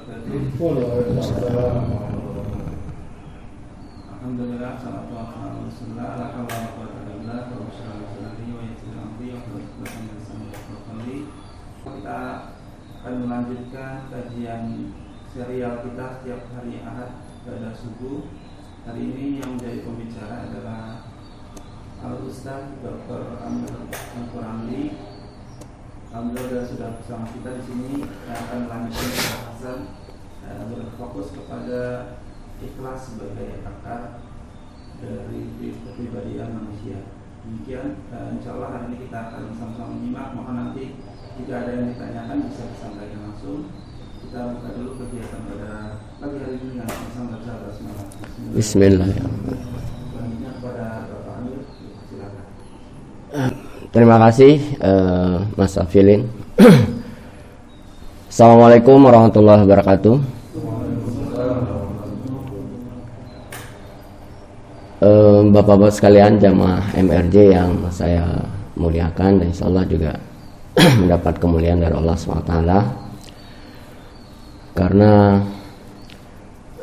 Alhamdulillah, salatu wassalamu ala rasulillah, la haula wa la quwwata illa billah, wa bisyarahi wa yassir amri wa hlul 'uqdatam min lisani yafqahu qawli. Kita akan melanjutkan kajian serial kita setiap hari Ahad pada subuh. Hari ini yang menjadi pembicara adalah Al-Ustaz Dr. Amr Al-Quramli. Alhamdulillah sudah bersama kita di sini yang akan melanjutkan pembahasan berfokus kepada ikhlas sebagai akar dari kepribadian manusia. Demikian, insyaallah hari ini kita akan sama-sama menyimak. Mohon nanti jika ada yang ditanyakan bisa disampaikan langsung. Kita buka dulu kegiatan pada pagi hari ini dengan sama-sama baca basmalah. Bismillahirrahmanirrahim. Selanjutnya kepada Bapak Amir, silakan. Terima kasih Mas Afilin. Assalamualaikum warahmatullahi wabarakatuh. Bapak-bapak sekalian jamaah MRJ yang saya muliakan, dan insyaallah juga mendapat kemuliaan dari Allah SWT, karena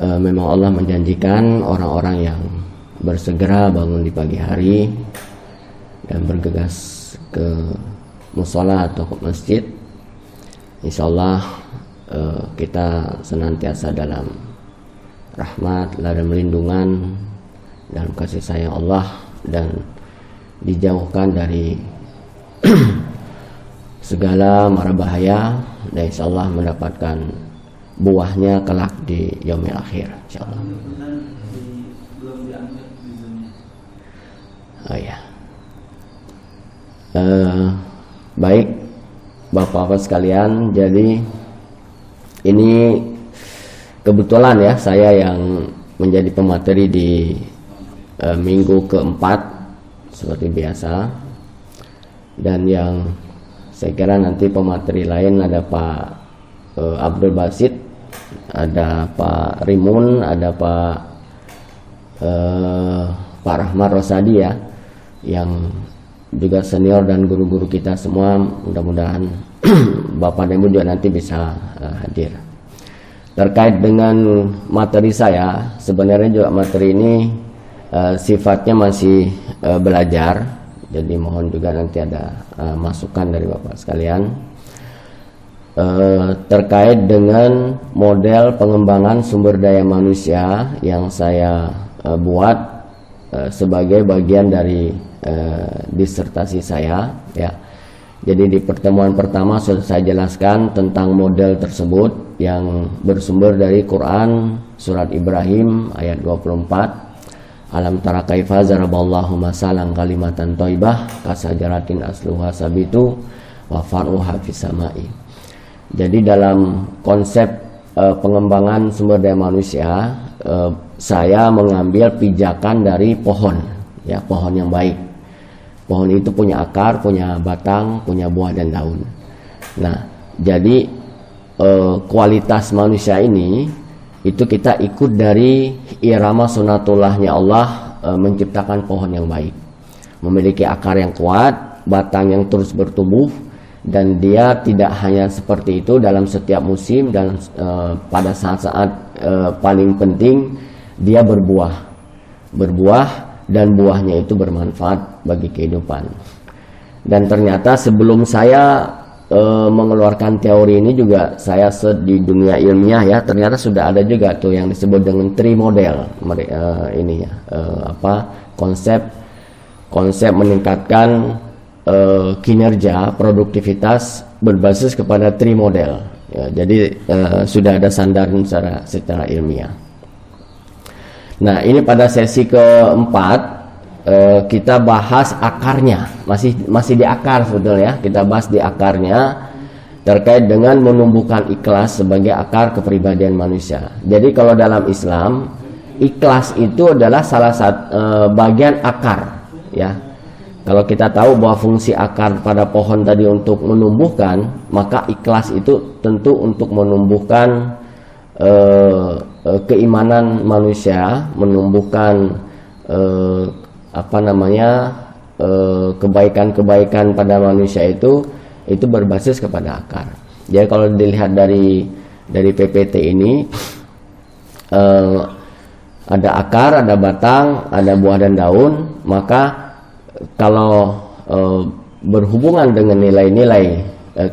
memang Allah menjanjikan orang-orang yang bersegera bangun di pagi hari dan bergegas ke musola atau ke masjid, insyaallah kita senantiasa dalam rahmat dan melindungan dalam kasih sayang Allah, dan dijauhkan dari segala mara bahaya, dan insyaallah mendapatkan buahnya kelak di yaumil akhir, insyaallah. Oh ya. Baik Bapak-bapak sekalian, jadi ini kebetulan ya saya yang menjadi pemateri di minggu keempat seperti biasa, dan yang saya kira nanti pemateri lain ada Pak Abdul Basit, ada Pak Rimun, ada Pak Rahmat Rosadi ya, yang juga senior dan guru-guru kita semua. Mudah-mudahan Bapak dan Ibu juga nanti bisa hadir. Terkait dengan materi saya, sebenarnya juga materi ini sifatnya masih belajar, jadi mohon juga nanti ada masukan dari Bapak sekalian terkait dengan model pengembangan sumber daya manusia yang saya buat sebagai bagian dari disertasi saya ya. Jadi di pertemuan pertama sudah saya jelaskan tentang model tersebut yang bersumber dari Quran surat Ibrahim ayat 24. Alam tara kaifa zaraballahu masalan kalimatan thayyibah kasajaratin asluha sabitu wa faruha fis samai. Jadi dalam konsep pengembangan sumber daya manusia, saya mengambil pijakan dari pohon, ya, pohon yang baik. Pohon itu punya akar, punya batang, punya buah dan daun. Nah, jadi kualitas manusia ini itu kita ikut dari irama sunatullahnya Allah, menciptakan pohon yang baik, memiliki akar yang kuat, batang yang terus bertumbuh, dan dia tidak hanya seperti itu dalam setiap musim, dan pada saat-saat paling penting dia berbuah, dan buahnya itu bermanfaat bagi kehidupan. Dan ternyata sebelum saya mengeluarkan teori ini juga saya di dunia ilmiah ya, ternyata sudah ada juga tuh yang disebut dengan tree model ini ya, konsep meningkatkan kinerja produktivitas berbasis kepada tree model ya, jadi sudah ada sandaran secara ilmiah. Nah, ini pada sesi keempat kita bahas akarnya, masih di akar sebetulnya. Kita bahas di akarnya terkait dengan menumbuhkan ikhlas sebagai akar kepribadian manusia. Jadi kalau dalam Islam, ikhlas itu adalah salah satu bagian akar ya. Kalau kita tahu bahwa fungsi akar pada pohon tadi untuk menumbuhkan, maka ikhlas itu tentu untuk menumbuhkan keimanan manusia, menumbuhkan kebaikan-kebaikan pada manusia itu berbasis kepada akar. Jadi kalau dilihat dari dari PPT ini ada akar, ada batang, ada buah dan daun. Maka kalau berhubungan dengan nilai-nilai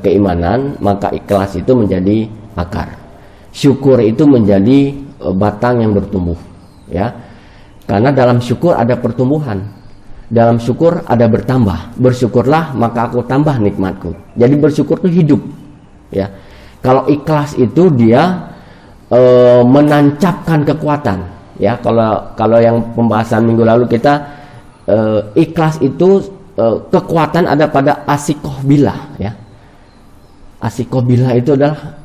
keimanan, maka ikhlas itu menjadi akar, syukur itu menjadi batang yang bertumbuh, ya. Karena dalam syukur ada pertumbuhan, dalam syukur ada bertambah. Bersyukurlah maka aku tambah nikmatku. Jadi bersyukur itu hidup, ya. Kalau ikhlas itu dia menancapkan kekuatan, ya. Kalau yang pembahasan minggu lalu kita ikhlas itu kekuatan ada pada asikoh billah, ya. Asikoh billah itu adalah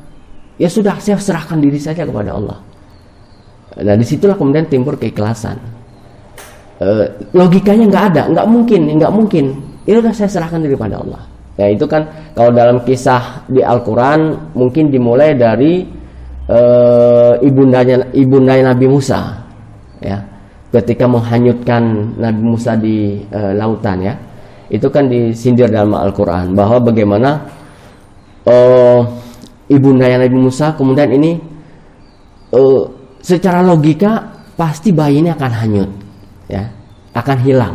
ya sudah, saya serahkan diri saja kepada Allah. Nah, disitulah kemudian timbul keikhlasan. Logikanya nggak mungkin. Ya udah, saya serahkan diri pada Allah. Ya itu kan kalau dalam kisah di Al-Quran mungkin dimulai dari ibunda Nabi Musa, ya, ketika menghanyutkan Nabi Musa di lautan, ya. Itu kan disindir dalam Al-Quran bahwa bagaimana ibunda Nabi Musa kemudian ini secara logika pasti bayi ini akan hanyut, ya, akan hilang.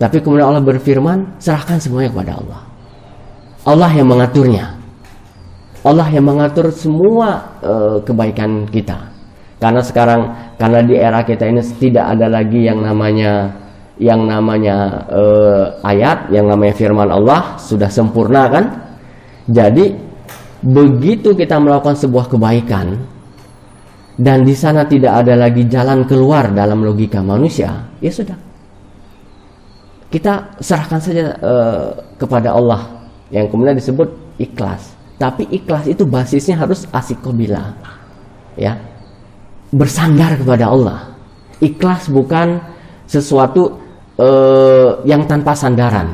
Tapi kemudian Allah berfirman, serahkan semuanya kepada Allah. Allah yang mengaturnya. Allah yang mengatur semua kebaikan kita. Karena sekarang, karena di era kita ini tidak ada lagi yang namanya ayat, yang namanya firman Allah sudah sempurna, kan? Jadi begitu kita melakukan sebuah kebaikan dan di sana tidak ada lagi jalan keluar dalam logika manusia, ya sudah, kita serahkan saja kepada Allah, yang kemudian disebut ikhlas. Tapi ikhlas itu basisnya harus asikobillah, ya, bersandar kepada Allah. Ikhlas bukan sesuatu yang tanpa sandaran.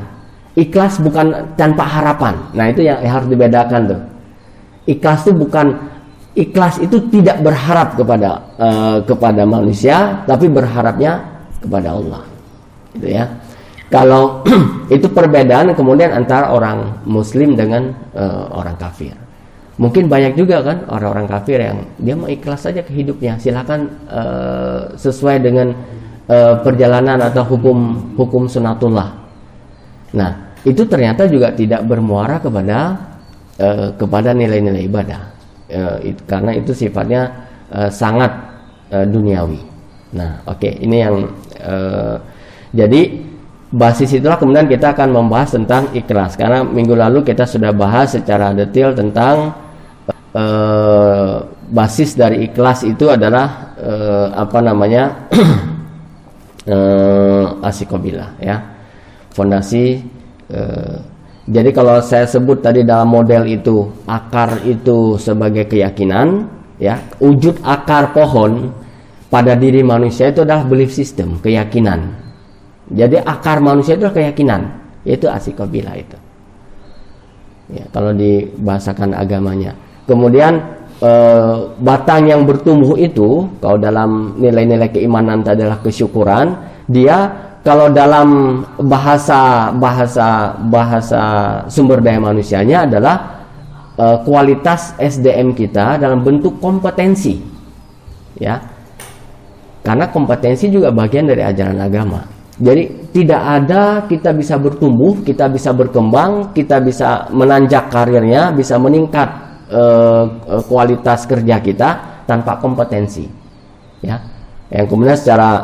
Ikhlas bukan tanpa harapan. Nah, itu yang harus dibedakan tuh. Ikhlas itu tidak berharap kepada manusia, tapi berharapnya kepada Allah. Gitu, ya. Kalau itu perbedaan kemudian antara orang Muslim dengan orang kafir. Mungkin banyak juga kan orang-orang kafir yang dia mau ikhlas saja ke hidupnya. Silakan sesuai dengan perjalanan atau hukum sunatullah. Nah, itu ternyata juga tidak bermuara kepada nilai-nilai ibadah, karena itu sifatnya sangat duniawi. Nah, oke, ini yang jadi basis itulah kemudian kita akan membahas tentang ikhlas, karena minggu lalu kita sudah bahas secara detail tentang basis dari ikhlas itu adalah asikobillah, ya, fondasi. Jadi kalau saya sebut tadi dalam model itu akar itu sebagai keyakinan, ya, wujud akar pohon pada diri manusia itu adalah belief system, keyakinan. Jadi akar manusia itu adalah keyakinan, yaitu asikobillah itu, ya, kalau dibahasakan agamanya. Kemudian batang yang bertumbuh itu kalau dalam nilai-nilai keimanan adalah kesyukuran. Dia kalau dalam bahasa sumber daya manusianya adalah kualitas SDM kita dalam bentuk kompetensi, ya, karena kompetensi juga bagian dari ajaran agama. Jadi tidak ada kita bisa bertumbuh, kita bisa berkembang, kita bisa menanjak karirnya, bisa meningkat kualitas kerja kita tanpa kompetensi, ya. Yang kemudian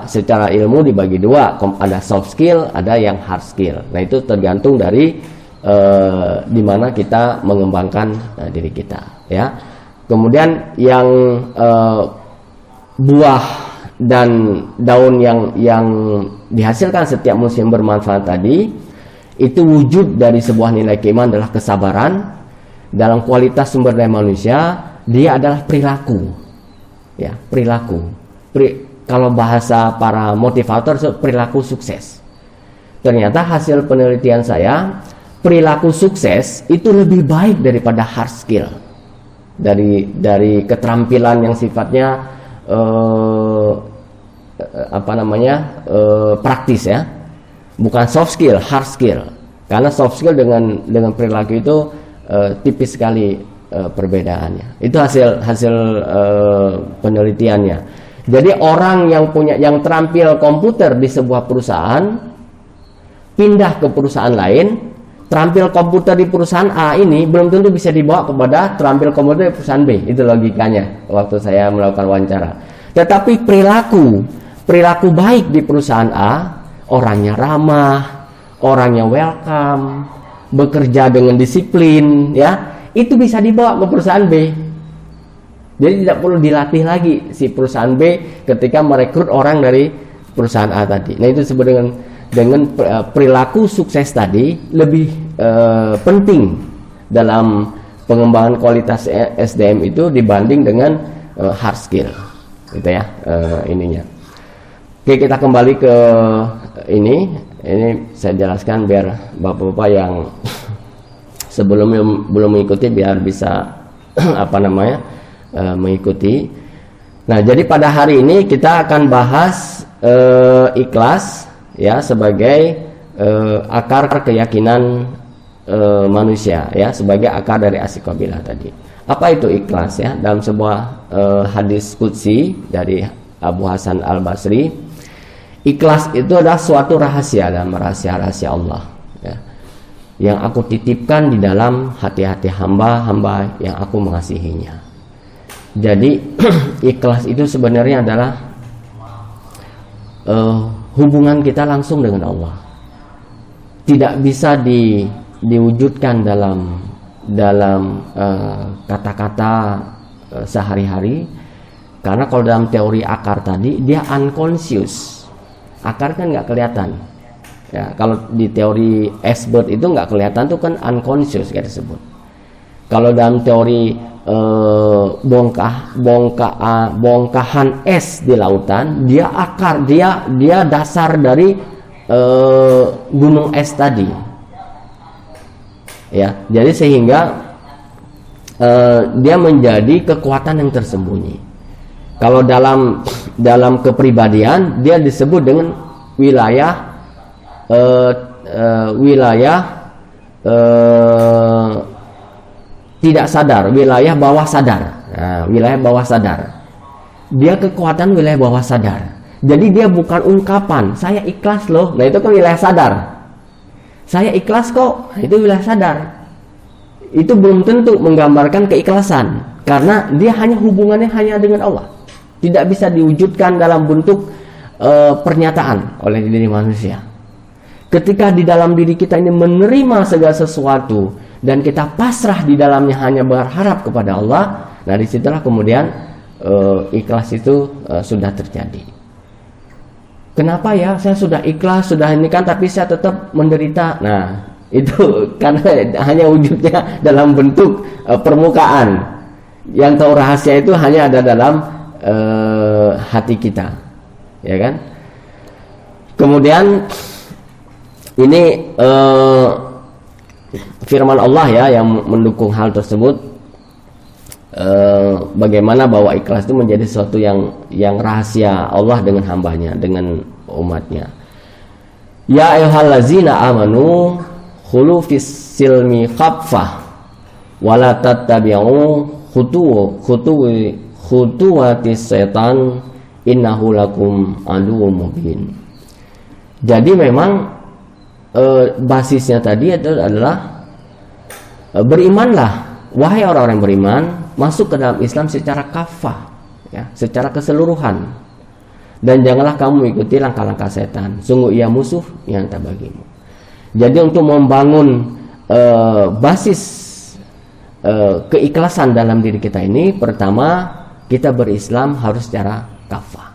secara ilmu dibagi dua, ada soft skill, ada yang hard skill. Nah, itu tergantung dari di mana kita mengembangkan diri kita, ya. Kemudian yang buah dan daun yang dihasilkan setiap musim bermanfaat tadi, itu wujud dari sebuah nilai keimanan adalah kesabaran. Dalam kualitas sumber daya manusia, dia adalah perilaku, ya, perilaku. Kalau bahasa para motivator, perilaku sukses. Ternyata hasil penelitian saya, perilaku sukses itu lebih baik daripada hard skill, dari keterampilan yang sifatnya praktis, ya, bukan soft skill, hard skill. Karena soft skill dengan perilaku itu tipis sekali perbedaannya. Itu hasil penelitiannya. Jadi orang yang terampil komputer di sebuah perusahaan pindah ke perusahaan lain, terampil komputer di perusahaan A ini belum tentu bisa dibawa kepada terampil komputer di perusahaan B. Itu logikanya waktu saya melakukan wawancara. Tetapi perilaku baik di perusahaan A, orangnya ramah, orangnya welcome, bekerja dengan disiplin, ya, itu bisa dibawa ke perusahaan B. Jadi tidak perlu dilatih lagi si perusahaan B ketika merekrut orang dari perusahaan A tadi. Nah, itu disebut dengan perilaku sukses tadi lebih penting dalam pengembangan kualitas SDM itu dibanding dengan hard skill, gitu ya, ininya. Oke, kita kembali ke ini saya jelaskan biar bapak-bapak yang sebelumnya belum mengikuti biar bisa mengikuti. Nah, jadi pada hari ini kita akan bahas ikhlas, ya, sebagai akar keyakinan manusia, ya, sebagai akar dari asikobilah tadi. Apa itu ikhlas, ya? Dalam sebuah hadis qudsi dari Abu Hasan Al-Basri, ikhlas itu adalah suatu rahasia dalam rahasia-rahasia Allah, ya, yang aku titipkan di dalam hati-hati hamba-hamba yang aku mengasihinya. Jadi ikhlas itu sebenarnya adalah hubungan kita langsung dengan Allah. Tidak bisa diwujudkan dalam kata-kata sehari-hari, karena kalau dalam teori akar tadi dia unconscious. Akar kan nggak kelihatan, ya. Kalau di teori S-bird itu nggak kelihatan, tuh kan unconscious kayak disebut. Kalau dalam teori bongkahan es di lautan, dia akar, dia dasar dari gunung es tadi, ya. Jadi sehingga dia menjadi kekuatan yang tersembunyi. Kalau dalam kepribadian dia disebut dengan wilayah tidak sadar, wilayah bawah sadar. Nah, wilayah bawah sadar. Dia kekuatan wilayah bawah sadar. Jadi dia bukan ungkapan, saya ikhlas loh. Nah, itu kan wilayah sadar. Saya ikhlas kok. Nah, itu wilayah sadar. Itu belum tentu menggambarkan keikhlasan, karena dia hubungannya hanya dengan Allah. Tidak bisa diwujudkan dalam bentuk pernyataan oleh diri manusia. Ketika di dalam diri kita ini menerima segala sesuatu dan kita pasrah di dalamnya hanya berharap kepada Allah, nah disitulah kemudian ikhlas itu sudah terjadi. Kenapa ya saya sudah ikhlas, sudah ini kan, tapi saya tetap menderita? Nah, itu karena hanya wujudnya dalam bentuk permukaan. Yang tahu rahasia itu hanya ada dalam hati kita, ya kan? Kemudian ini firman Allah, ya, yang mendukung hal tersebut. Bagaimana bahwa ikhlas itu menjadi sesuatu yang rahasia Allah dengan hambanya, dengan umatnya. Ya ayyuhallazina amanu khulu fis silmi khaffah wala tattabi'u khutuwatis setan innahu lakum aduwwum mubin. Jadi memang basisnya tadi adalah berimanlah, wahai orang-orang beriman, masuk ke dalam Islam secara kafah, ya, secara keseluruhan, dan janganlah kamu mengikuti langkah-langkah setan, sungguh ia musuh yang tak bagimu. Jadi untuk membangun basis keikhlasan dalam diri kita ini, pertama kita berislam harus secara kafah,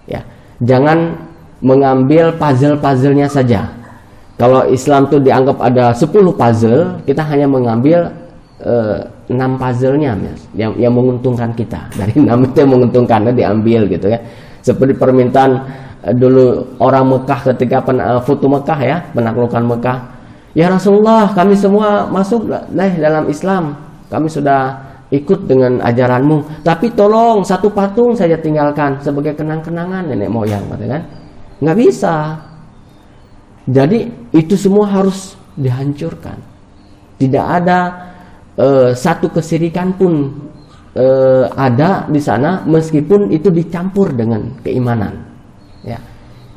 ya. Jangan mengambil puzzle-puzzlenya saja. Kalau Islam itu dianggap ada 10 puzzle, kita hanya mengambil 6 puzzle-nya yang menguntungkan kita. Dari 6 itu yang menguntungkannya diambil, gitu ya. Seperti permintaan dulu orang Mekah ketika Futu Mekah, ya, penaklukan Mekah. Ya Rasulullah, kami semua masuk dalam Islam, kami sudah ikut dengan ajaranmu, tapi tolong satu patung saja tinggalkan sebagai kenang-kenangan nenek moyang, kan? Nggak bisa. Jadi itu semua harus dihancurkan. Tidak ada satu kesyirikan pun ada di sana, meskipun itu dicampur dengan keimanan. Ya,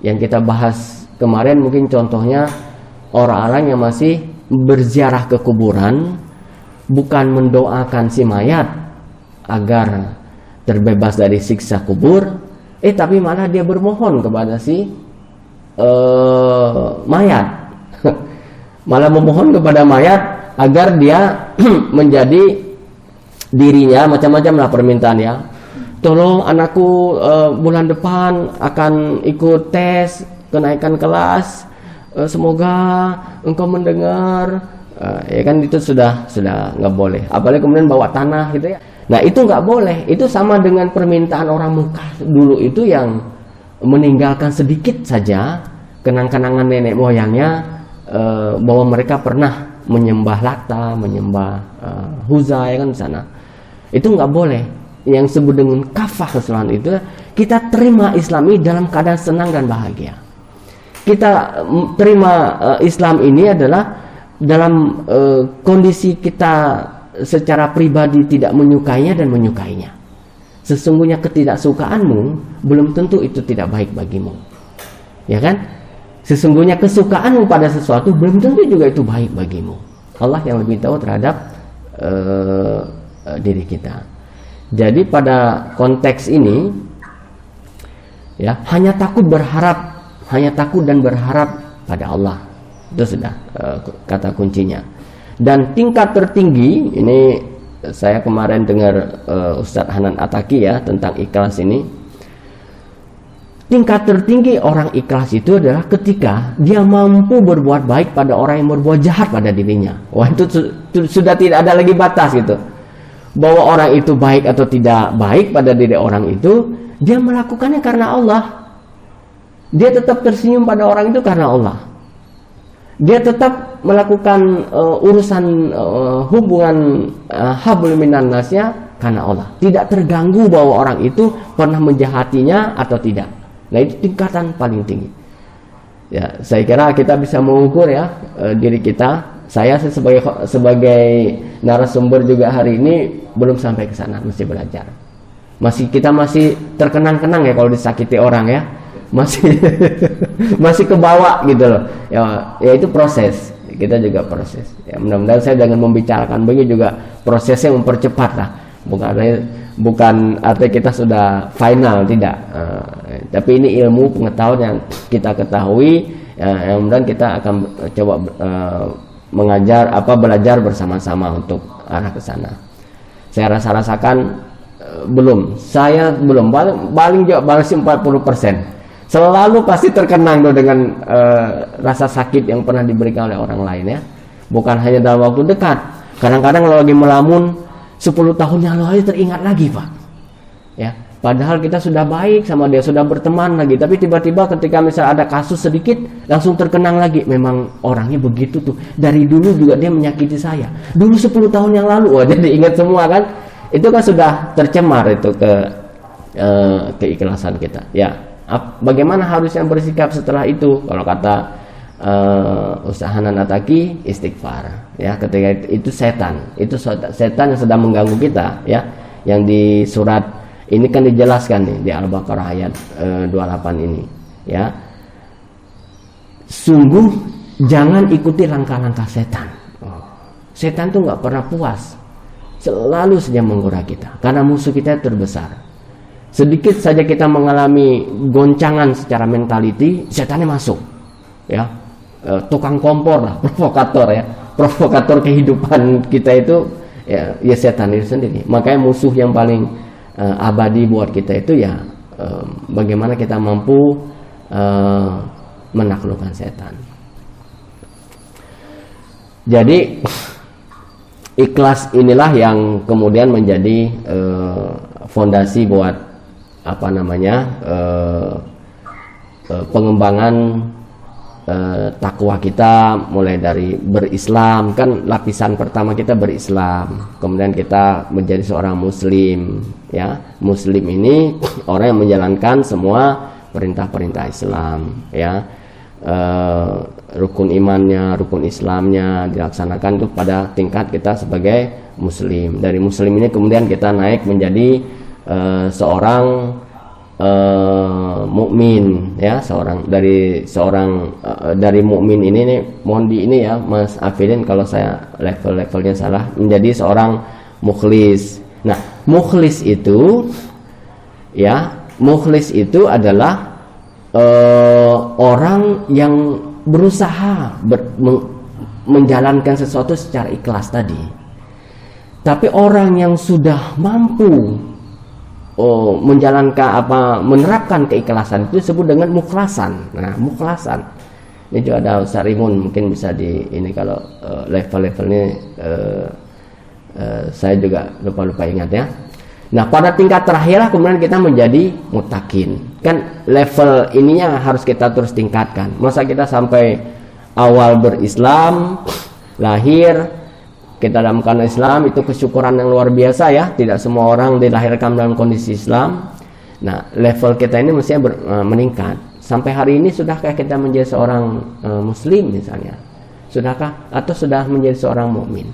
yang kita bahas kemarin mungkin contohnya orang-orang yang masih berziarah ke kuburan, bukan mendoakan si mayat agar terbebas dari siksa kubur, tapi malah dia bermohon kepada si mayat, malah memohon kepada mayat agar dia menjadi dirinya, macam-macam lah permintaan ya. Tolong anakku bulan depan akan ikut tes kenaikan kelas, semoga engkau mendengar. Ya kan, itu sudah nggak boleh. Apalagi kemudian bawa tanah gitu ya. Nah itu nggak boleh. Itu sama dengan permintaan orang Mekah dulu itu yang meninggalkan sedikit saja kenang-kenangan nenek moyangnya, bahwa mereka pernah menyembah Lata, menyembah Huza ya kan di sana. Itu nggak boleh. Yang disebut dengan kafah keseluruhan itu, kita terima Islam ini dalam keadaan senang dan bahagia. Kita terima Islam ini adalah dalam kondisi kita secara pribadi tidak menyukainya dan menyukainya. Sesungguhnya ketidaksukaanmu belum tentu itu tidak baik bagimu, ya kan? Sesungguhnya kesukaanmu pada sesuatu belum tentu juga itu baik bagimu. Allah yang lebih tahu terhadap diri kita. Jadi pada konteks ini ya, hanya takut dan berharap pada Allah. Itu sudah kata kuncinya. Dan tingkat tertinggi ini, saya kemarin dengar Ustadz Hanan Ataki ya tentang ikhlas ini. Tingkat tertinggi orang ikhlas itu adalah ketika dia mampu berbuat baik pada orang yang berbuat jahat pada dirinya. Wah, itu sudah tidak ada lagi batas gitu. Bahwa orang itu baik atau tidak baik pada diri orang itu, dia melakukannya karena Allah. Dia tetap tersenyum pada orang itu karena Allah. Dia tetap melakukan urusan hubungan hablum minan nasnya karena Allah. Tidak terganggu bahwa orang itu pernah menjahatinya atau tidak. Nah, itu tingkatan paling tinggi. Ya, saya kira kita bisa mengukur ya diri kita. Saya sebagai narasumber juga hari ini belum sampai ke sana, mesti belajar. Kita masih terkenang-kenang ya kalau disakiti orang ya. Masih kebawa gitu loh. Ya itu proses. Kita juga proses. Ya, mudah-mudahan saya jangan membicarakan begini juga prosesnya mempercepat lah. Bukan artinya kita sudah final, tidak. Tapi ini ilmu pengetahuan yang kita ketahui, yang mudah-mudahan kita akan coba belajar bersama-sama untuk arah ke sana. Saya rasakan saya belum paling juga masih 40%. Selalu pasti terkenang dengan rasa sakit yang pernah diberikan oleh orang lain ya. Bukan hanya dalam waktu dekat. Kadang-kadang kalau lagi melamun 10 tahun yang lalu teringat lagi, Pak. Ya, padahal kita sudah baik sama dia, sudah berteman lagi, tapi tiba-tiba ketika misalnya ada kasus sedikit langsung terkenang lagi. Memang orangnya begitu tuh. Dari dulu juga dia menyakiti saya. Dulu 10 tahun yang lalu, wah jadi ingat semua kan. Itu kan sudah tercemar itu keikhlasan kita. Ya, bagaimana harusnya bersikap setelah itu? Kalau kata Ustaz Hanan Ataki, istighfar. Ya, ketika itu setan yang sedang mengganggu kita. Ya, yang di surat ini kan dijelaskan nih di Al-Baqarah ayat 28 ini. Ya, sungguh jangan ikuti langkah-langkah setan. Setan tuh nggak pernah puas, selalu saja menggoda kita karena musuh kita terbesar. Sedikit saja kita mengalami goncangan secara mentality, setannya masuk. Ya, tukang kompor lah, provokator kehidupan kita itu ya setan itu sendiri. Makanya musuh yang paling abadi buat kita itu ya bagaimana kita mampu menaklukkan setan. Jadi ikhlas inilah yang kemudian menjadi fondasi buat pengembangan takwa kita, mulai dari berislam. Kan lapisan pertama kita berislam, kemudian kita menjadi seorang muslim. Ya, muslim ini orang yang menjalankan semua perintah-perintah Islam. Ya, rukun imannya, rukun Islamnya dilaksanakan itu pada tingkat kita sebagai muslim. Dari muslim ini kemudian kita naik menjadi seorang mukmin, ya, dari mukmin ini nih, mohon di ini ya Mas Afidin kalau saya levelnya salah, menjadi seorang mukhlis. Nah, mukhlis itu adalah orang yang berusaha menjalankan sesuatu secara ikhlas tadi. Tapi orang yang sudah mampu menerapkan keikhlasan itu disebut dengan mukhlasan. Nah, mukhlasan ini juga ada Ustaz Rimun, mungkin bisa di ini kalau level-levelnya saya juga lupa ingat ya. Nah, pada tingkat terakhir kemudian kita menjadi muttaqin. Kan level ininya harus kita terus tingkatkan. Masa kita sampai awal berislam, lahir, kita dalam keadaan Islam, itu kesyukuran yang luar biasa ya. Tidak semua orang dilahirkan dalam kondisi Islam. Nah, level kita ini mestinya meningkat. Sampai hari ini sudahkah kita menjadi seorang muslim misalnya? Sudahkah? Atau sudah menjadi seorang mukmin?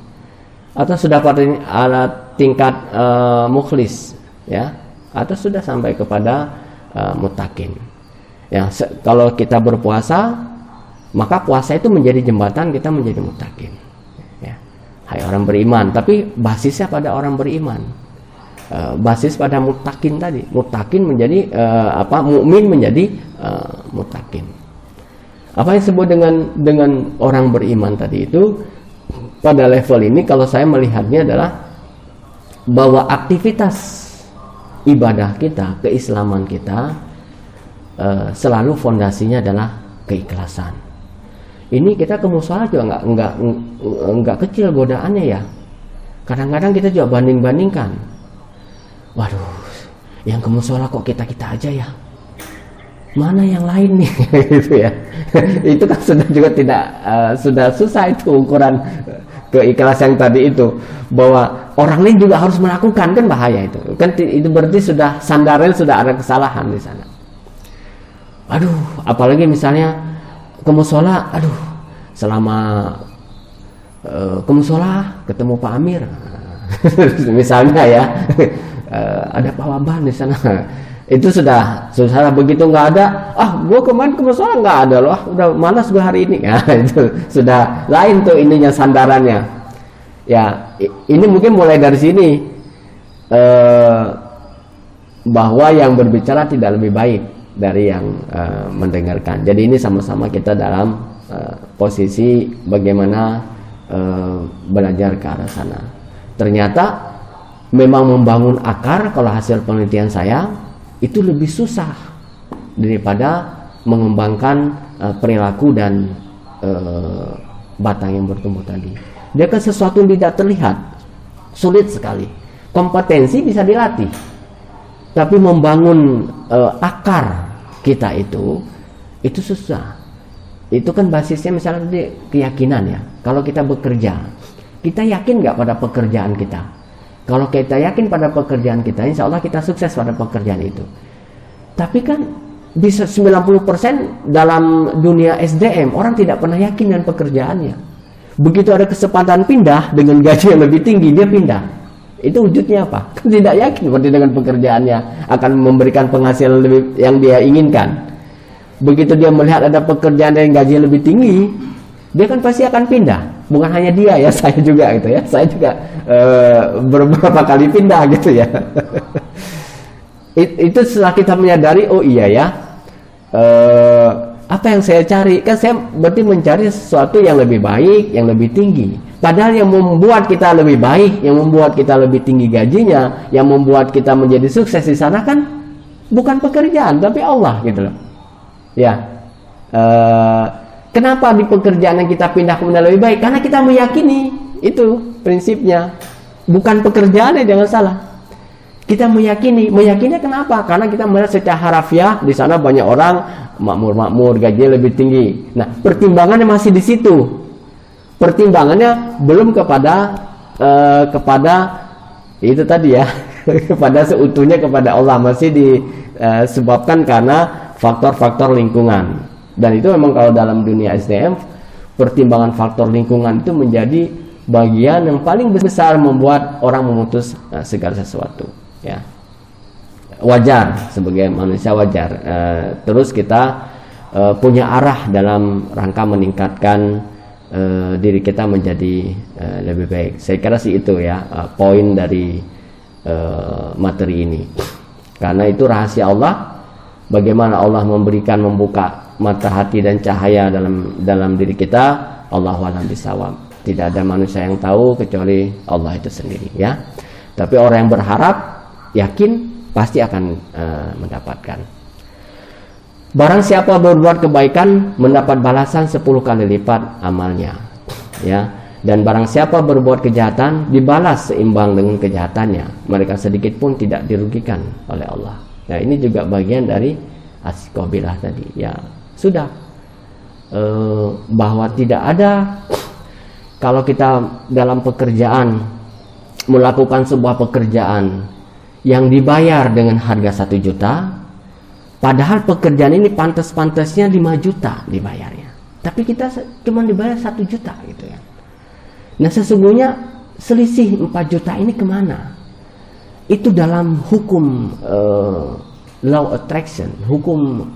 Atau sudah pada tingkat mukhlis, ya? Atau sudah sampai kepada muttaqin? Ya, kalau kita berpuasa, maka puasa itu menjadi jembatan kita menjadi muttaqin. Hai orang beriman, tapi basisnya pada orang beriman, basis pada muttaqin tadi. Muttaqin menjadi mukmin menjadi muttaqin. Apa yang disebut dengan orang beriman tadi itu, pada level ini kalau saya melihatnya adalah bahwa aktivitas ibadah kita, keislaman kita selalu fondasinya adalah keikhlasan. Ini kita ke mushola juga nggak kecil godaannya ya. Kadang-kadang kita juga banding-bandingkan. Waduh, yang ke mushola kok kita aja ya. Mana yang lain nih, gitu ya. Itu kan sudah juga tidak sudah susah itu ukuran keikhlasan tadi itu, bahwa orang lain juga harus melakukan, kan bahaya itu. Kan itu berarti sudah sandaran, sudah ada kesalahan di sana. Aduh, apalagi misalnya ke mushola, selama ke mushola ketemu Pak Amir, misalnya ya, ada Pak Waban di sana, itu sudah begitu nggak ada, gue kemarin ke mushola nggak ada loh, udah malas gue hari ini, ya itu sudah lain tuh ininya sandarannya. Ya, ini mungkin mulai dari sini, bahwa yang berbicara tidak lebih baik dari yang mendengarkan. Jadi ini sama-sama kita dalam posisi bagaimana belajar ke arah sana. Ternyata memang membangun akar, kalau hasil penelitian saya, itu lebih susah daripada mengembangkan perilaku dan batang yang bertumbuh tadi. Dia kan sesuatu yang tidak terlihat, sulit sekali. Kompetensi bisa dilatih, tapi membangun akar kita itu susah. Itu kan basisnya misalnya keyakinan ya. Kalau kita bekerja, kita yakin nggak pada pekerjaan kita? Kalau kita yakin pada pekerjaan kita, insya Allah kita sukses pada pekerjaan itu. Tapi kan bisa 90% dalam dunia SDM orang tidak pernah yakin dengan pekerjaannya. Begitu ada kesempatan pindah dengan gaji yang lebih tinggi, dia pindah. Itu wujudnya apa? Kan tidak yakin berarti dengan pekerjaannya akan memberikan penghasilan lebih yang dia inginkan. Begitu dia melihat ada pekerjaan yang gaji lebih tinggi, dia kan pasti akan pindah. Bukan hanya dia ya, saya juga gitu ya. Saya juga beberapa kali pindah gitu ya. Itu setelah kita menyadari, oh iya ya, apa yang saya cari? Kan saya berarti mencari sesuatu yang lebih baik, yang lebih tinggi. Padahal yang membuat kita lebih baik, yang membuat kita lebih tinggi gajinya, yang membuat kita menjadi sukses di sana kan bukan pekerjaan, tapi Allah gitu loh. Ya, kenapa di pekerjaan yang kita pindah kemudian lebih baik? Karena kita meyakini, itu prinsipnya. Bukan pekerjaannya, jangan salah. Kita meyakinnya kenapa? Karena kita melihat secara harafiah di sana banyak orang makmur, gajinya lebih tinggi. Nah, pertimbangannya masih di situ. Pertimbangannya belum kepada itu tadi ya, kepada seutuhnya kepada Allah, masih disebabkan karena faktor-faktor lingkungan. Dan itu memang kalau dalam dunia SDM, pertimbangan faktor lingkungan itu menjadi bagian yang paling besar membuat orang memutus segala sesuatu, ya. Wajar, sebagai manusia wajar. Terus kita punya arah dalam rangka meningkatkan diri kita menjadi lebih baik. Saya kira sih itu ya poin dari materi ini. Karena itu rahasia Allah, bagaimana Allah membuka mata hati dan cahaya dalam diri kita, Allahu a'lam bishawab. Tidak ada manusia yang tahu kecuali Allah itu sendiri, ya. Tapi orang yang berharap, yakin pasti akan mendapatkan. Barang siapa berbuat kebaikan mendapat balasan 10 kali lipat amalnya, ya. Dan barang siapa berbuat kejahatan dibalas seimbang dengan kejahatannya. Mereka sedikit pun tidak dirugikan oleh Allah. Nah, ini juga bagian dari asikobilah tadi, ya. Sudah bahwa tidak ada, kalau kita dalam pekerjaan melakukan sebuah pekerjaan yang dibayar dengan harga 1 juta, padahal pekerjaan ini pantas-pantasnya 5 juta dibayarnya, tapi kita cuma dibayar 1 juta gitu ya. Nah, sesungguhnya selisih 4 juta ini kemana? Itu dalam hukum law attraction, hukum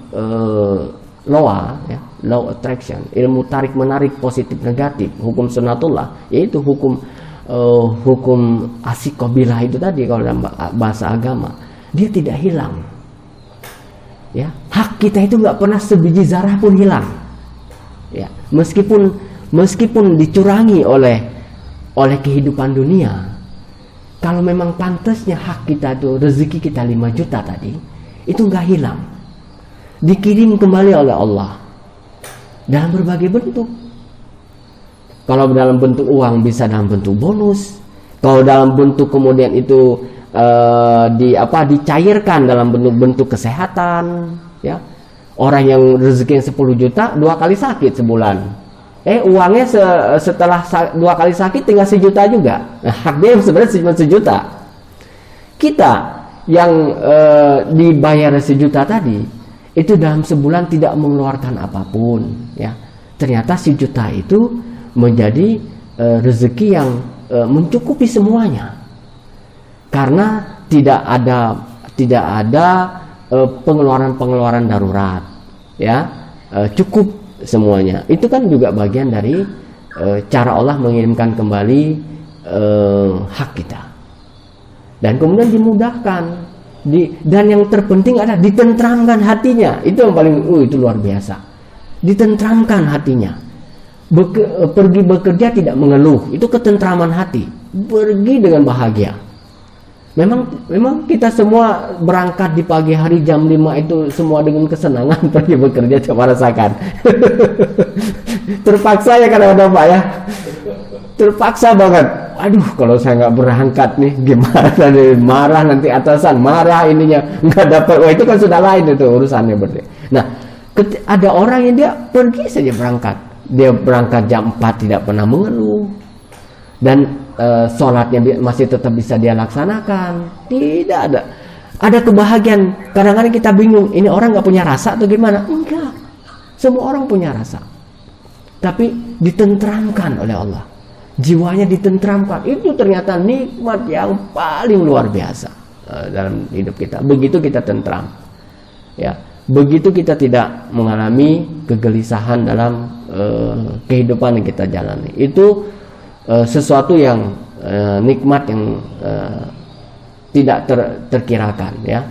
ya, law attraction, ilmu tarik menarik positif negatif, hukum sunatullah, yaitu hukum asikobilah itu tadi kalau dalam bahasa agama. Dia tidak hilang, ya. Hak kita itu nggak pernah sebiji zarah pun hilang, ya. Meskipun dicurangi oleh kehidupan dunia, kalau memang pantasnya hak kita itu, rezeki kita 5 juta tadi, itu nggak hilang, dikirim kembali oleh Allah dalam berbagai bentuk. Kalau dalam bentuk uang bisa dalam bentuk bonus. Kalau dalam bentuk kemudian itu dicairkan dalam bentuk kesehatan, ya. Orang yang rezekinya 10 juta 2 kali sakit sebulan. Uangnya setelah 2 kali sakit tinggal 1 juta juga. Nah, hak dia sebenarnya cuma 1 juta. Kita yang dibayar 1 juta tadi itu dalam sebulan tidak mengeluarkan apapun, ya. Ternyata 1 juta itu menjadi rezeki yang mencukupi semuanya, karena tidak ada pengeluaran darurat, ya. Cukup semuanya. Itu kan juga bagian dari cara Allah mengirimkan kembali hak kita, dan kemudian dimudahkan. Dan yang terpenting adalah ditentramkan hatinya. Itu yang paling itu luar biasa. Ditentramkan hatinya. Pergi bekerja tidak mengeluh, itu ketentraman hati. Pergi dengan bahagia. Memang kita semua berangkat di pagi hari jam 5 itu semua dengan kesenangan pergi bekerja, coba rasakan. Terpaksa ya kadang-kadang Pak ya. Terpaksa banget. Aduh, kalau saya nggak berangkat nih gimana nih, marah nanti atasan, marah ininya nggak dapat. Wah, itu kan sudah lain itu urusannya berarti. Nah, ada orang yang dia pergi saja berangkat. Dia berangkat jam 4 tidak pernah mengeluh, dan sholatnya masih tetap bisa dia laksanakan. Tidak ada kebahagiaan. Kadang-kadang kita bingung, ini orang nggak punya rasa atau gimana? Enggak, semua orang punya rasa, tapi ditentramkan oleh Allah. Jiwanya ditentramkan. Itu ternyata nikmat yang paling luar biasa dalam hidup kita. Begitu kita tentram, ya. Begitu kita tidak mengalami kegelisahan dalam kehidupan yang kita jalani. Itu sesuatu yang nikmat yang tidak terkirakan, ya.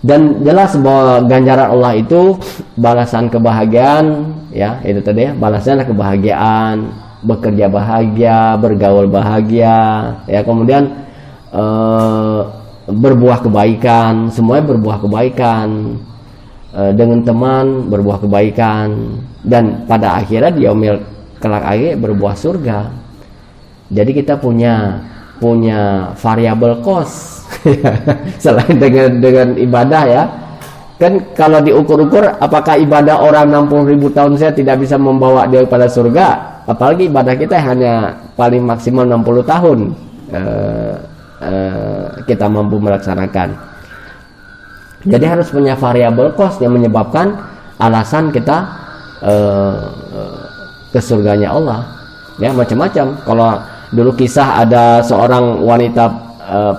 Dan jelas bahwa ganjaran Allah itu balasan kebahagiaan, ya. Itu tadi ya, balasannya kebahagiaan, bekerja bahagia, bergaul bahagia, ya. Kemudian berbuah kebaikan, semuanya berbuah kebaikan, dengan teman berbuah kebaikan, dan pada akhirnya di yaumil kelak akhir berbuah surga. Jadi kita punya variable cost selain dengan ibadah, ya. Kan kalau diukur-ukur, apakah ibadah orang 60.000 tahun saya tidak bisa membawa dia pada surga, apalagi ibadah kita hanya paling maksimal 60 tahun kita mampu melaksanakan. Jadi harus punya variable cost yang menyebabkan alasan kita ke surganya Allah. Ya, macam-macam. Kalau dulu kisah ada seorang wanita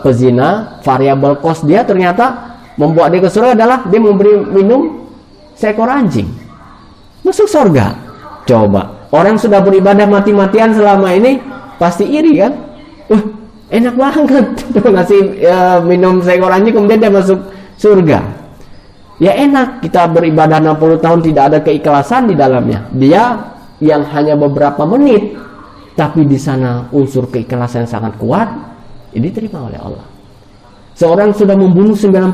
pezina, variabel cost dia ternyata membuat dia ke surga adalah dia memberi minum seekor anjing. Masuk surga. Coba, orang sudah beribadah mati-matian selama ini pasti iri kan? Enak banget ngasih minum seekor anjing kemudian dia masuk surga. Ya enak, kita beribadah 60 tahun tidak ada keikhlasan di dalamnya. Dia yang hanya beberapa menit, tapi di sana unsur keikhlasan sangat kuat, ini diterima oleh Allah. Seorang sudah membunuh 99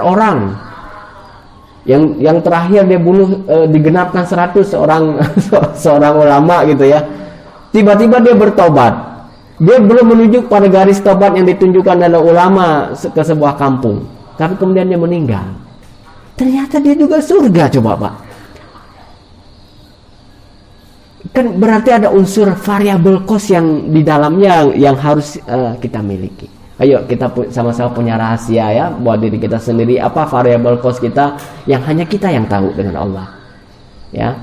orang. Yang terakhir dia bunuh digenapkan 100 seorang ulama gitu ya. Tiba-tiba dia bertobat. Dia belum menuju pada garis tobat yang ditunjukkan oleh ulama ke sebuah kampung. Tapi kemudian dia meninggal. Ternyata dia juga surga, coba Pak. Kan berarti ada unsur variabel cost yang di dalamnya yang harus kita miliki. Ayo kita sama-sama punya rahasia ya buat diri kita sendiri, apa variabel cost kita yang hanya kita yang tahu dengan Allah. Ya,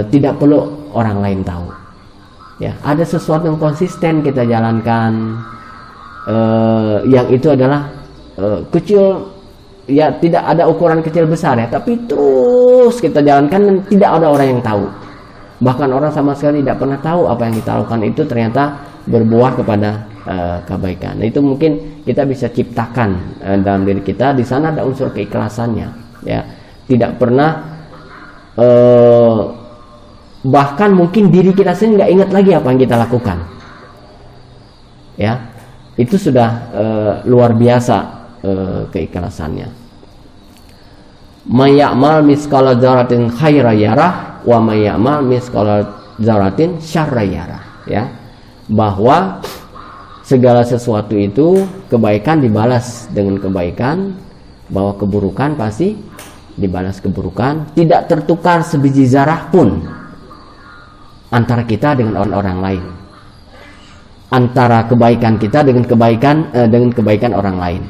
tidak perlu orang lain tahu. Ya, ada sesuatu yang konsisten kita jalankan, yang itu adalah kecil, ya tidak ada ukuran kecil besar ya, tapi terus kita jalankan dan tidak ada orang yang tahu. Bahkan orang sama sekali tidak pernah tahu apa yang kita lakukan itu ternyata berbuah kepada kebaikan. Nah, itu mungkin kita bisa ciptakan dalam diri kita. Di sana ada unsur keikhlasannya, ya. Tidak pernah bahkan mungkin diri kita sendiri nggak ingat lagi apa yang kita lakukan. Ya, itu sudah luar biasa keikhlasannya. Mayya'mal misqala dzarratin khairan yarah wa mayya'mal misqala dzarratin syarran yarah, ya. Bahwa segala sesuatu itu kebaikan dibalas dengan kebaikan, bahwa keburukan pasti dibalas keburukan, tidak tertukar sebiji zarah pun antara kita dengan orang lain, antara kebaikan kita dengan kebaikan orang lain,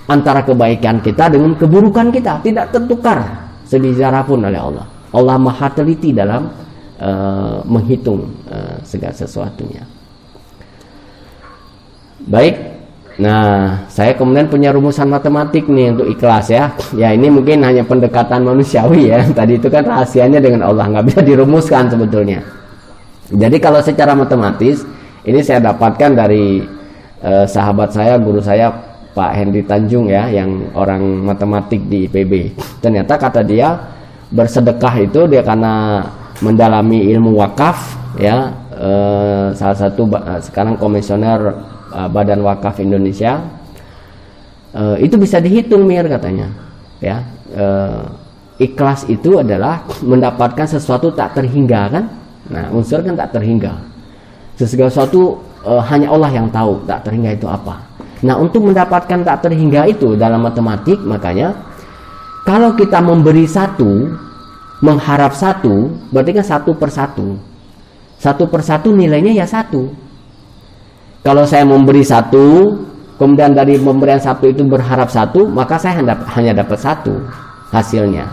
antara kebaikan kita dengan keburukan kita tidak tertukar sebiji zarah pun oleh Allah. Allah maha teliti dalam menghitung segala sesuatunya. Baik, nah saya kemudian punya rumusan matematik nih untuk ikhlas ya. Ya ini mungkin hanya pendekatan manusiawi ya. Tadi itu kan rahasianya dengan Allah, nggak bisa dirumuskan sebetulnya. Jadi kalau secara matematis ini saya dapatkan dari sahabat saya, guru saya Pak Henry Tanjung ya, yang orang matematik di IPB. Ternyata kata dia bersedekah itu dia karena mendalami ilmu wakaf ya, salah satu sekarang komisioner Badan Wakaf Indonesia, itu bisa dihitung Mir katanya ya. Ikhlas itu adalah mendapatkan sesuatu tak terhingga kan. Nah unsur kan tak terhingga, segala sesuatu hanya Allah yang tahu tak terhingga itu apa. Nah untuk mendapatkan tak terhingga itu dalam matematik, makanya kalau kita memberi satu, mengharap satu, berarti kan 1/1. 1/1 nilainya ya 1. Kalau saya memberi 1, kemudian dari pemberian 1 itu berharap 1, maka saya hanya dapat 1 hasilnya.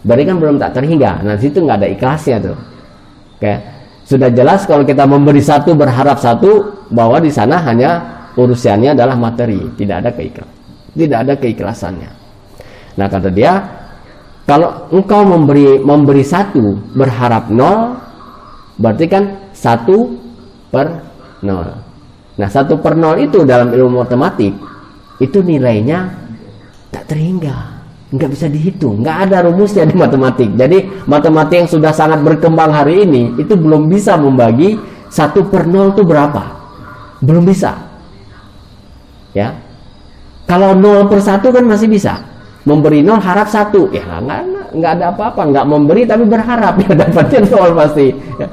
Berarti kan belum tak terhingga. Nah situ nggak ada ikhlasnya tuh. Oke, sudah jelas kalau kita memberi 1 berharap 1, bahwa di sana hanya urusannya adalah materi, tidak ada keikhlasannya. Nah kata dia, kalau engkau memberi 1 berharap 0, berarti kan 1/0. Nah 1/0 itu dalam ilmu matematik itu nilainya tak terhingga, nggak bisa dihitung, nggak ada rumusnya di matematik. Jadi matematik yang sudah sangat berkembang hari ini itu belum bisa membagi 1/0 itu berapa, belum bisa. Ya, kalau 0/1 kan masih bisa. Memberi 0 harap 1, ya nggak ada apa-apa, nggak memberi tapi berharap ya dapatnya 0 pasti. Ya.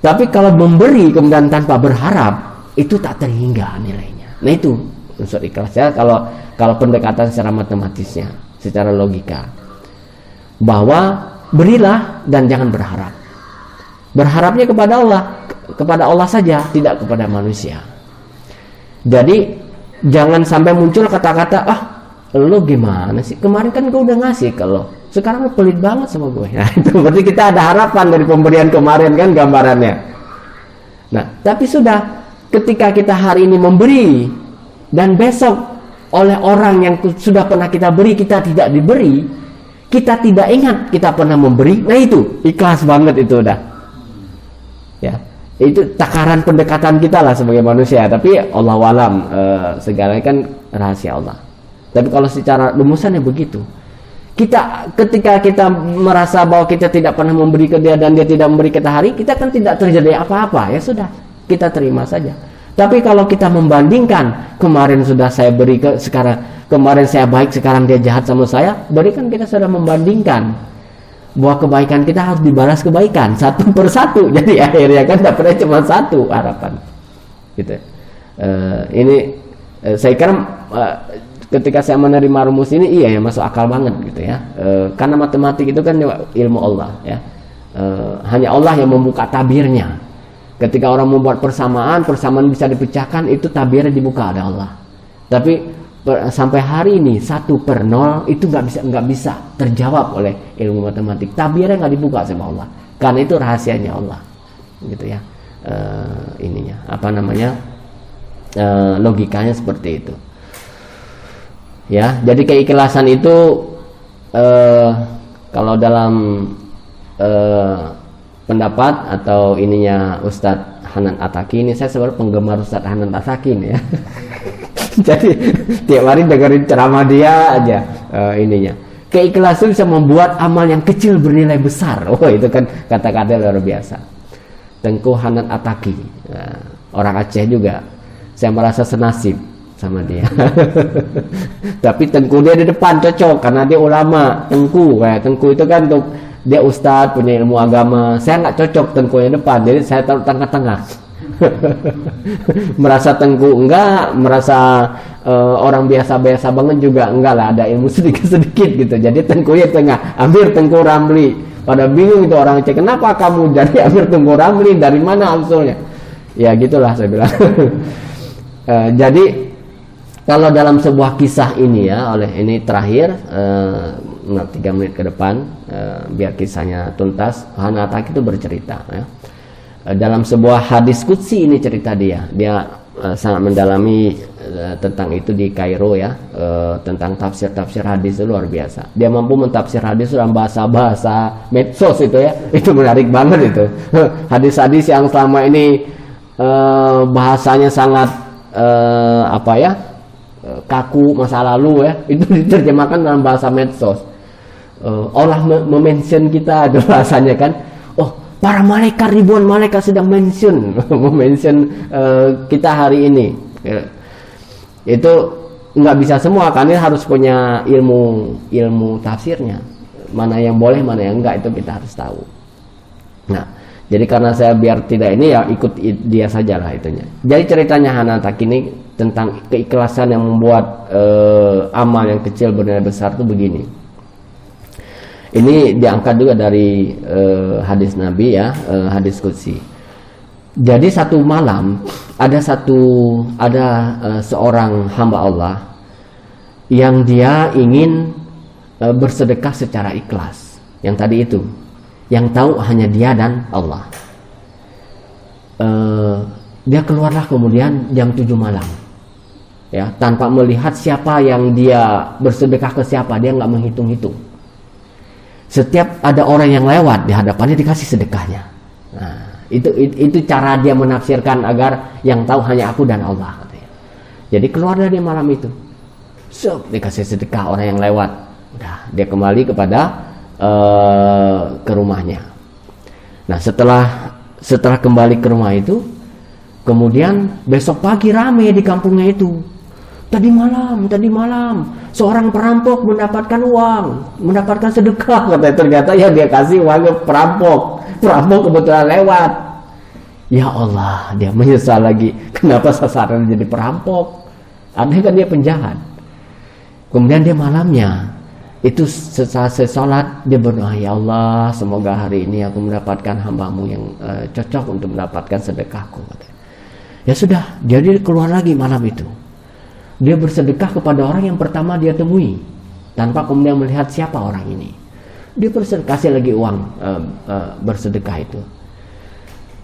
Tapi kalau memberi kemudian tanpa berharap, itu tak terhingga nilainya. Nah itu unsur ikhlas ya, kalau pendekatan secara matematisnya, secara logika, bahwa berilah dan jangan berharap. Berharapnya kepada Allah saja, tidak kepada manusia. Jadi jangan sampai muncul kata-kata lo gimana sih? Kemarin kan gue udah ngasih ke lo, sekarang lo pelit banget sama gue. Nah, itu berarti kita ada harapan dari pemberian kemarin kan gambarannya. Nah, tapi sudah ketika kita hari ini memberi dan besok oleh orang yang sudah pernah kita beri kita tidak diberi, kita tidak ingat kita pernah memberi, nah itu ikhlas banget itu udah. Ya, itu takaran pendekatan kita lah sebagai manusia. Tapi Allah walam, segalanya kan rahasia Allah. Tapi kalau secara rumusannya begitu, ketika kita merasa bahwa kita tidak pernah memberi ke dia dan dia tidak memberi kita hari, kita kan tidak terjadi apa-apa. Ya sudah, kita terima saja. Tapi kalau kita membandingkan, kemarin sudah saya beri kemarin saya baik, sekarang dia jahat sama saya, berarti kan kita sudah membandingkan bahwa kebaikan kita harus dibalas kebaikan satu persatu. Jadi akhirnya kan dapatnya cuma satu harapan. Gitu. Ini saya kira ketika saya menerima rumus ini, iya ya, masuk akal banget gitu ya. Karena matematik itu kan ilmu Allah ya. Hanya Allah yang membuka tabirnya. Ketika orang membuat persamaan bisa dipecahkan, itu tabirnya dibuka ada Allah. Tapi sampai hari ini 1/0 itu nggak bisa terjawab oleh ilmu matematik. Tabirnya nggak dibuka sama Allah. Karena itu rahasianya Allah, gitu ya. Ininya apa namanya? Logikanya seperti itu. Ya, jadi keikhlasan itu kalau dalam pendapat atau ininya Ustadz Hanan Attaqi ini, saya sebenarnya penggemar Ustadz Hanan Attaqi ini ya. Jadi tiap hari dengerin ceramah dia aja. Ininya keikhlasan bisa membuat amal yang kecil bernilai besar. Oh, itu kan kata-kata luar biasa. Tengku Hanan Attaqi, orang Aceh juga. Saya merasa senasib sama dia. Tapi Tengku dia di depan cocok karena dia ulama. Tengku itu kan untuk dia ustadz, punya ilmu agama. Saya nggak cocok Tengku yang depan, jadi saya taruh tengah-tengah. Merasa Tengku enggak, merasa orang biasa-biasa banget juga enggak lah, ada ilmu sedikit-sedikit gitu. Jadi Tengku ya tengah. Amir Tengku Ramli, pada bingung itu orang Aceh, kenapa kamu jadi Amir Tengku Ramli, dari mana usulnya? Ya gitulah saya bilang. Jadi kalau dalam sebuah kisah ini ya, oleh ini terakhir 3 menit ke depan, biar kisahnya tuntas, Hanan Attaqi itu bercerita ya. Dalam sebuah hadis qudsi ini cerita dia sangat mendalami tentang itu di Kairo ya, tentang tafsir hadis itu luar biasa. Dia mampu mentafsir hadis dalam bahasa medsos itu ya, itu menarik banget itu. Hadis-hadis yang selama ini bahasanya sangat kaku, masa lalu ya, itu diterjemahkan dalam bahasa medsos. Allah memention kita ada bahasanya kan, oh para malaikat, ribuan malaikat sedang mention kita hari ini. Itu nggak bisa semua, karena harus punya ilmu tafsirnya, mana yang boleh mana yang enggak, itu kita harus tahu. Nah, jadi karena saya biar tidak ini ya ikut dia sajalah itunya. Jadi ceritanya Hanan Attaqi ini tentang keikhlasan yang membuat amal yang kecil bernilai besar itu begini. Ini diangkat juga dari hadis Nabi ya, hadis qudsi. Jadi satu malam ada seorang hamba Allah yang dia ingin bersedekah secara ikhlas. Yang tadi itu, yang tahu hanya dia dan Allah. Dia keluarlah kemudian jam 7 malam. Ya, tanpa melihat siapa yang dia bersedekah ke siapa, dia nggak menghitung-hitung. Setiap ada orang yang lewat di hadapannya dikasih sedekahnya. Nah, itu cara dia menafsirkan agar yang tahu hanya aku dan Allah, katanya. Jadi keluar dari malam itu, dikasih sedekah orang yang lewat. Udah, dia kembali kepada ke rumahnya. Nah, setelah kembali ke rumah itu, kemudian besok pagi rame di kampungnya itu. Tadi malam seorang perampok mendapatkan uang, mendapatkan sedekah, katanya. Ternyata yang dia kasih uang ke perampok kebetulan lewat. Ya Allah, dia menyesal lagi, kenapa sasaran jadi perampok, aneh kan dia penjahat. Kemudian dia malamnya itu setelah sholat dia berdoa, ya Allah, semoga hari ini aku mendapatkan hambamu yang cocok untuk mendapatkan sedekahku, katanya. Ya sudah, jadi keluar lagi malam itu. dia bersedekah kepada orang yang pertama dia temui, tanpa kemudian melihat siapa orang ini. Dia kasih lagi uang bersedekah itu.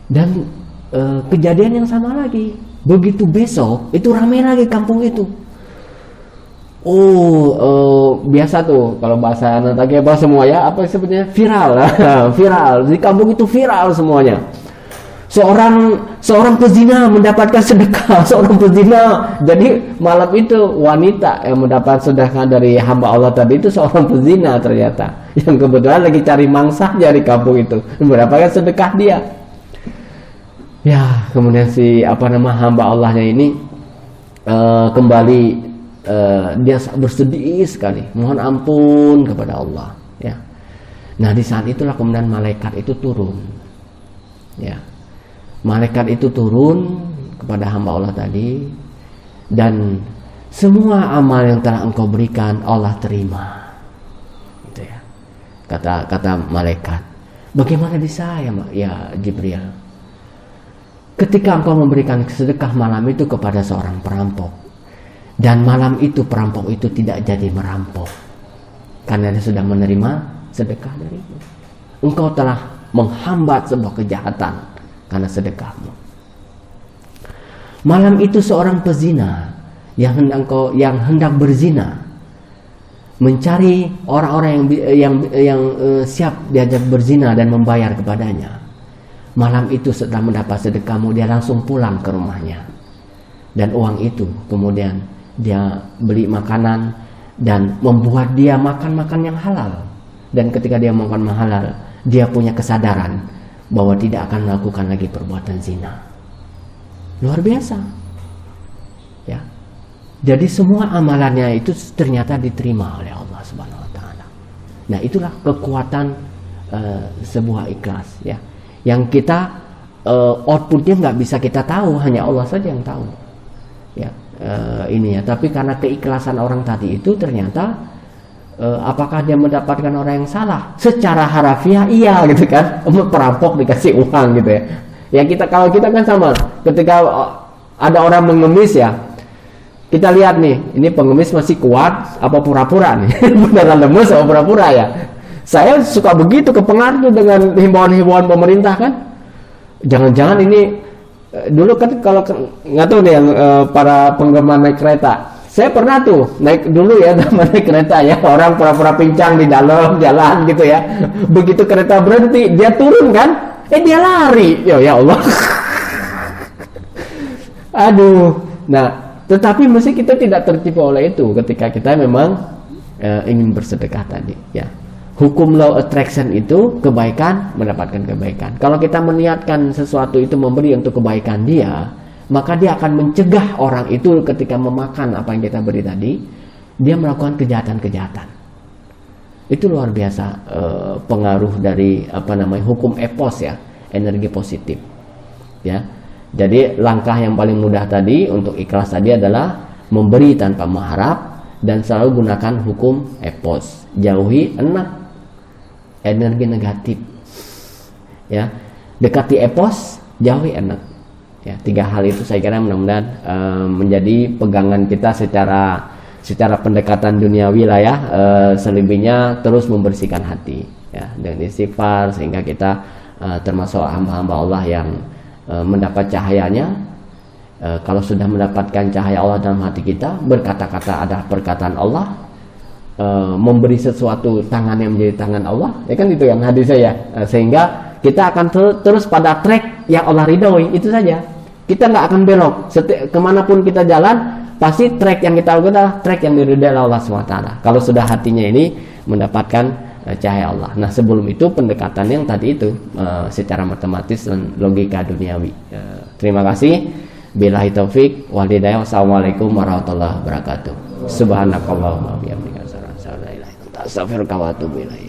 Dan kejadian yang sama lagi. Begitu besok, itu ramai lagi kampung itu. Biasa tuh kalau bahasa anak apa semua ya, apa sebetulnya viral. Viral di kampung itu, viral semuanya. Seorang pezina mendapatkan sedekah, seorang pezina. Jadi malam itu wanita yang mendapat sedekah dari hamba Allah tadi itu seorang pezina ternyata, yang kebetulan lagi cari mangsanya di kampung itu, mendapatkan sedekah dia. Ya, kemudian si hamba Allahnya ini kembali, dia bersedih sekali, mohon ampun kepada Allah. Ya. Nah di saat itulah kemudian malaikat itu turun. Ya. Malaikat itu turun kepada hamba Allah tadi, dan semua amal yang telah engkau berikan Allah terima. Gitu ya. Kata malaikat, bagaimana di saya ya Jibril? Ketika engkau memberikan sedekah malam itu kepada seorang perampok, dan malam itu perampok itu tidak jadi merampok karena dia sudah menerima sedekah darimu. Engkau telah menghambat sebuah kejahatan karena sedekahmu. Malam itu seorang pezina yang hendak berzina mencari orang-orang yang siap diajak berzina dan membayar kepadanya. Malam itu setelah mendapat sedekahmu, dia langsung pulang ke rumahnya, dan uang itu kemudian dia beli makanan dan membuat dia makan yang halal. Dan ketika dia makan halal, dia punya kesadaran bahwa tidak akan melakukan lagi perbuatan zina. Luar biasa. Ya. Jadi semua amalannya itu ternyata diterima oleh Allah Subhanahu wa taala. Nah, itulah kekuatan sebuah ikhlas, ya. Yang kita outputnya nggak bisa kita tahu, hanya Allah saja yang tahu. Ya, ini ya. Tapi karena keikhlasan orang tadi itu ternyata apakah dia mendapatkan orang yang salah? Secara harafiah iya gitu kan, perampok dikasih uang gitu ya. Ya kalau kita kan sama, ketika ada orang mengemis ya, kita lihat nih, ini pengemis masih kuat apa pura-pura nih, beneran lemes apa pura-pura ya. Saya suka begitu kepengaruh dengan himbauan-himbauan pemerintah kan. Jangan-jangan ini dulu kan kalau nggak tahu nih yang para penggemar naik kereta. Saya pernah tuh naik dulu ya, naik kereta ya, orang pura-pura pincang di dalam jalan gitu ya. Begitu kereta berhenti, dia turun kan, dia lari. Ya Allah. Aduh. Nah, tetapi mesti kita tidak tertipu oleh itu ketika kita memang ingin bersedekah tadi ya. Hukum law attraction itu kebaikan mendapatkan kebaikan. Kalau kita meniatkan sesuatu itu memberi untuk kebaikan dia, maka dia akan mencegah orang itu ketika memakan apa yang kita beri tadi, dia melakukan kejahatan-kejahatan. Itu luar biasa pengaruh dari hukum EPOS ya, energi positif. Ya. Jadi langkah yang paling mudah tadi untuk ikhlas tadi adalah memberi tanpa mengharap dan selalu gunakan hukum EPOS. Jauhi energi negatif. Ya. Dekati EPOS, jauhi enak. Ya, 3 hal itu saya kira mudah-mudahan menjadi pegangan kita secara pendekatan duniawi lah ya. Selebihnya terus membersihkan hati ya dengan istighfar sehingga kita termasuk hamba-hamba Allah yang mendapat cahayanya. Kalau sudah mendapatkan cahaya Allah dalam hati kita, berkata-kata ada perkataan Allah, memberi sesuatu tangannya menjadi tangan Allah, ya kan itu yang hadis saya. Sehingga kita akan terus pada track yang Allah ridhoi, itu saja. Kita nggak akan belok. Kemanapun kita jalan, pasti track yang kita lakukan adalah track yang diridhoi Allah SWT. Kalau sudah hatinya ini mendapatkan cahaya Allah. Nah, sebelum itu pendekatan yang tadi itu secara matematis dan logika duniawi. Terima kasih. Billahi taufik wal hidayah. Wassalamualaikum warahmatullahi wabarakatuh. Subhanakallahumma wa bihamdika asyhadu an la ilaha illa anta astaghfiruka wa atubu ilaik.